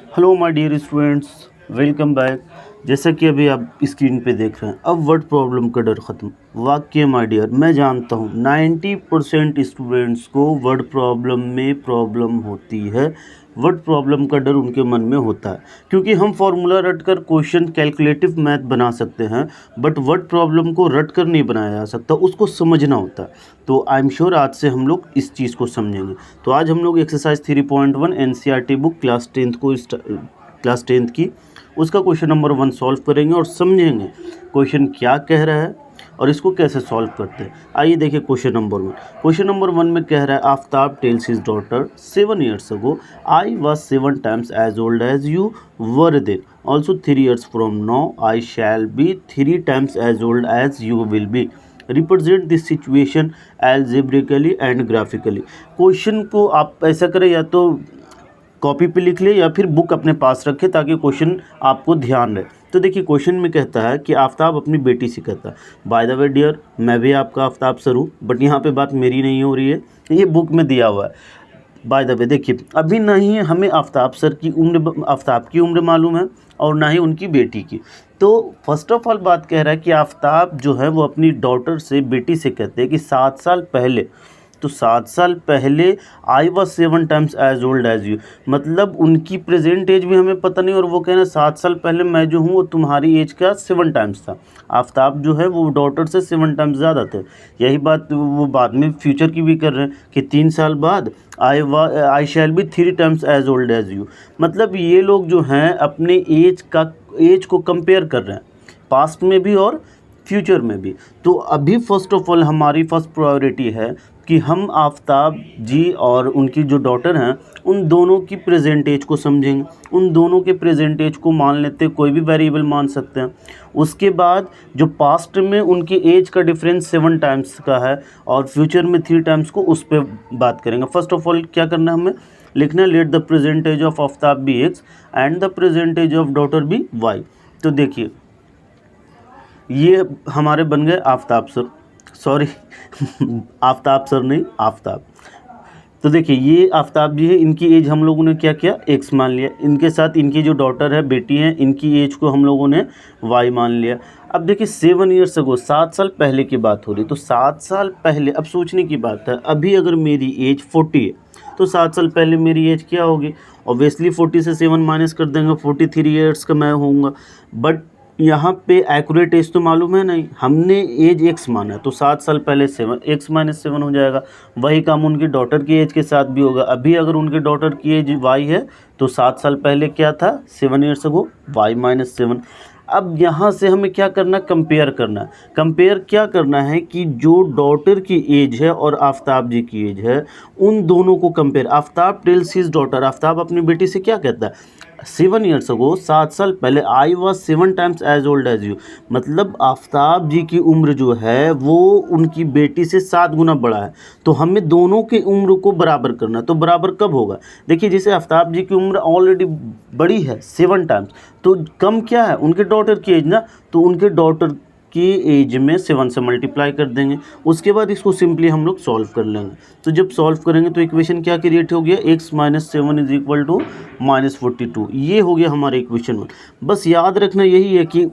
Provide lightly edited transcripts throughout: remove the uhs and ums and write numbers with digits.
Hello my dear students, welcome back. जैसा कि अभी आप स्क्रीन पे देख रहे हैं, अब वर्ड प्रॉब्लम का डर ख़त्म। वाकई माय डियर, मैं जानता हूँ 90% स्टूडेंट्स को वर्ड प्रॉब्लम में प्रॉब्लम होती है। वर्ड प्रॉब्लम का डर उनके मन में होता है क्योंकि हम फार्मूला रट कर क्वेश्चन कैलकुलेटिव मैथ बना सकते हैं, बट वर्ड प्रॉब्लम को रट कर नहीं बनाया जा सकता, उसको समझना होता है। तो आई एम श्योर आज से हम लोग इस चीज़ को समझेंगे। तो आज हम लोग exercise 3.1 NCERT book class tenth की उसका क्वेश्चन नंबर 1 सॉल्व करेंगे और समझेंगे क्वेश्चन क्या कह रहा है और इसको कैसे सॉल्व करते हैं। आइए देखिए क्वेश्चन नंबर 1। क्वेश्चन नंबर 1 में कह रहा है, Aftab tells his daughter 7 years ago I was 7 times as old as you were then, also 3 years from now I shall be 3 times as old as you will be, represent this situation algebraically and graphically. Question को आप ऐसा करें, या तो copy पे लिख ले या फिर बुक अपने पास रखे ताकि क्वेश्चन आपको ध्यान रहे। तो देखिए क्वेश्चन में कहता है कि आफ्ताब अपनी बेटी से कहता है, बाय द वे डियर, मैं भी आपका आफ्ताब सर हूँ, बट यहाँ पे बात मेरी नहीं हो रही है, ये बुक में दिया हुआ है। बाय द वे देखिए, अभी नहीं हमें आफ्ताब सर की उम्र, आफ्ताब की उम्र मालूम है और ना ही उनकी बेटी की। तो फर्स्ट ऑफ ऑल बात कह रहा है कि आफ्ताब जो है वो अपनी डॉटर से, बेटी से कहते हैं कि 7 साल पहले, तो 7 साल पहले I was 7 times as old as you, मतलब उनकी प्रेजेंट एज भी हमें पता नहीं, और वो कह रहे हैं 7 साल पहले मैं जो हूँ वो तुम्हारी एज का 7 times था। आफ्ताब जो है वो डॉटर से 7 times ज़्यादा थे। यही बात वो बाद में फ्यूचर की भी कर रहे हैं कि 3 साल बाद I shall be 3 times as old as you, मतलब ये लोग जो हैं अपने एज को कंपेयर कर रहे हैं, पास्ट में भी और फ्यूचर में भी। तो अभी फर्स्ट ऑफ ऑल हमारी फर्स्ट प्रायोरिटी है कि हम आफ्ताब जी और उनकी जो डॉटर हैं उन दोनों की प्रेजेंट एज को समझेंगे। उन दोनों के प्रेजेंट एज को मान लेते हैं, कोई भी वेरिएबल मान सकते हैं। उसके बाद जो पास्ट में उनकी एज का डिफरेंस 7 times का है और फ्यूचर में 3 times को, उस पर बात करेंगे। फर्स्ट ऑफ ऑल क्या करना है हमें, लिखना है let the present age of Aftab be x and the present age of daughter be y. तो देखिए ये हमारे बन गए Aftab sir, sorry Aftab sir नहीं, आफ्ताब। तो देखिए ये आफ्ताब जी है, इनकी एज हम लोगों ने क्या किया, एक्स मान लिया। इनके साथ इनकी जो डॉटर है, बेटी है, इनकी एज को हम लोगों ने वाई मान लिया। अब देखिए 7 years ago, 7 साल पहले की बात हो रही, तो 7 साल पहले, अब सोचने की बात है, अभी अगर मेरी एज 40 है तो 7 साल पहले मेरी एज क्या होगी। ऑब्वियसली 40 से 7 माइनस कर देंगे, 43 years का मैं होऊंगा। बट यहाँ पे एक्यूरेट एज तो मालूम है नहीं, हमने एज एक्स माना, तो 7 साल पहले 7 एक्स माइनस 7 हो जाएगा। वही काम उनकी डॉटर की एज के साथ भी होगा। अभी अगर उनके डॉटर की एज वाई है तो 7 साल पहले क्या था, 7 years ago, वाई माइनस 7। अब यहाँ से हमें क्या करना, कंपेयर करना है। कंपेयर क्या करना है कि जो डॉटर की एज है और आफ्ताब जी की एज है, उन दोनों को compare. Aftab tells his daughter, Aftab अपनी बेटी से क्या कहता है, 7 years ago, 7 साल पहले, I was 7 times as old as you, मतलब आफ्ताब जी की उम्र जो है वो उनकी बेटी से 7 गुना बड़ा है। तो हमें दोनों की उम्र को बराबर करना है। तो बराबर कब होगा, देखिए जैसे आफ्ताब जी की उम्र ऑलरेडी बड़ी है 7 times, तो कम क्या है, उनके डॉटर की एज ना, तो उनके डॉटर की एज में 7 से मल्टीप्लाई कर देंगे। उसके बाद इसको सिंपली हम लोग सॉल्व कर लेंगे। तो जब सॉल्व करेंगे तो इक्वेशन क्या क्रिएट हो गया, x minus 7 is equal to -42। ये हो गया हमारा इक्वेशन 1। बस याद रखना यही है कि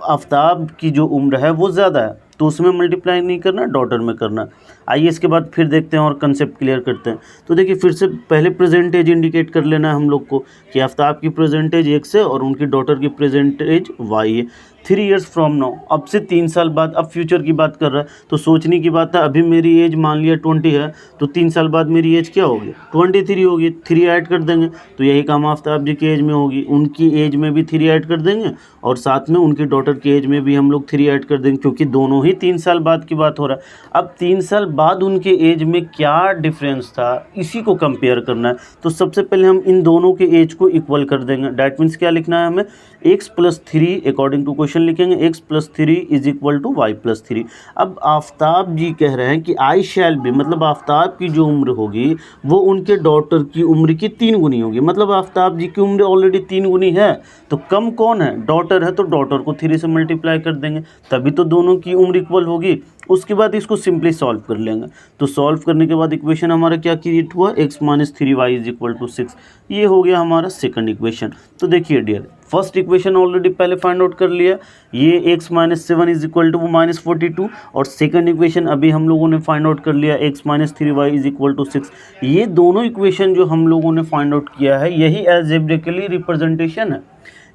आफ्ताब की जो उम्र है वो ज़्यादा है, तो उसमें मल्टीप्लाई नहीं करना, डॉटर में करना। आइए इसके बाद फिर देखते हैं और कंसेप्ट क्लियर करते हैं। तो देखिए फिर से पहले प्रेजेंट एज इंडिकेट कर लेना है हम लोग को कि आफ्ताब की प्रेजेंट एज एक्स है और उनकी डॉटर की प्रेजेंट एज वाई है। 3 years फ्रॉम नाउ, अब से 3 साल बाद, अब फ्यूचर की बात कर रहा है तो सोचने की बात है। अभी मेरी एज मान लिया 20 है, तो 3 साल बाद मेरी एज क्या होगी, 23 होगी। 3 ऐड कर देंगे तो यही काम आफ्ताब जी की एज में होगी, उनकी एज में भी 3 ऐड कर देंगे और साथ में उनकी डॉटर की एज में भी हम लोग 3 ऐड कर देंगे, क्योंकि दोनों ही 3 साल बाद की बात हो रहा है। अब 3 साल बाद उनके एज में क्या डिफरेंस था, इसी को कंपेयर करना है। तो सबसे पहले हम इन दोनों के एज को इक्वल कर देंगे। डैट मीन्स क्या लिखना है हमें, x + 3 according to question equation लिखेंगे x+3 is equal to y+3। अब आफ्ताब जी कह रहे हैं कि आई शैल बी, मतलब आफ्ताब की जो उम्र होगी वो उनके डॉटर की उम्र की 3 गुनी होगी। मतलब आफ्ताब जी की उम्र ऑलरेडी 3 गुनी है, तो कम कौन है, डॉटर है, तो डॉटर को 3 से मल्टीप्लाई कर देंगे, तभी तो दोनों की उम्र इक्वल होगी। उसके बाद इसको सिंपली सॉल्व कर लेंगे। तो सॉल्व करने के बाद इक्वेशन हमारा क्या क्रिएट हुआ, x - 3y is equal to 6। ये हो गया हमारा सेकंड इक्वेशन। तो देखिए डियर, फर्स्ट इक्वेशन ऑलरेडी पहले फाइंड आउट कर लिया, ये x - 7 इज इक्वल टू -42, और सेकंड इक्वेशन अभी हम लोगों ने फाइंड आउट कर लिया x - 3y is equal to 6। ये दोनों इक्वेशन जो हम लोगों ने फाइंड आउट किया है यही अलजेब्रिकली रिप्रेजेंटेशन है।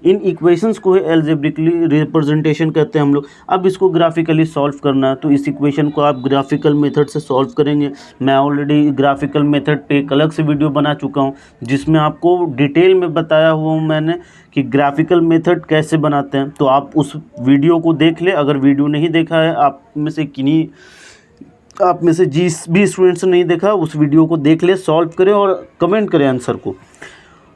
इन इक्वेशंस को अलजेब्रिकली रिप्रेजेंटेशन कहते हैं हम लोग। अब इसको ग्राफिकली सॉल्व करना है, तो इस इक्वेशन को आप ग्राफिकल मेथड से सॉल्व करेंगे। मैं ऑलरेडी ग्राफिकल मेथड पे एक अलग से वीडियो बना चुका हूँ जिसमें आपको डिटेल में बताया हुआ हूँ मैंने कि ग्राफिकल मेथड कैसे बनाते हैं, तो आप उस वीडियो को देख ले। अगर वीडियो नहीं देखा है आप में से जिस भी स्टूडेंट्स ने नहीं देखा, उस वीडियो को देख ले, सॉल्व करें और कमेंट करें आंसर को।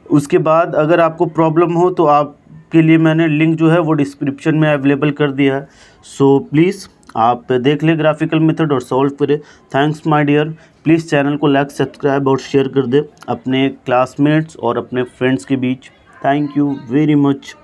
उसके बाद अगर आपको प्रॉब्लम हो तो आपके लिए मैंने लिंक जो है वो डिस्क्रिप्शन में अवेलेबल कर दिया है। सो प्लीज़ आप देख लें ग्राफिकल मेथड और सॉल्व करें। Thanks my dear. Please channel को लाइक, सब्सक्राइब और शेयर कर दें अपने क्लासमेट्स और अपने फ्रेंड्स के बीच। Thank you very much.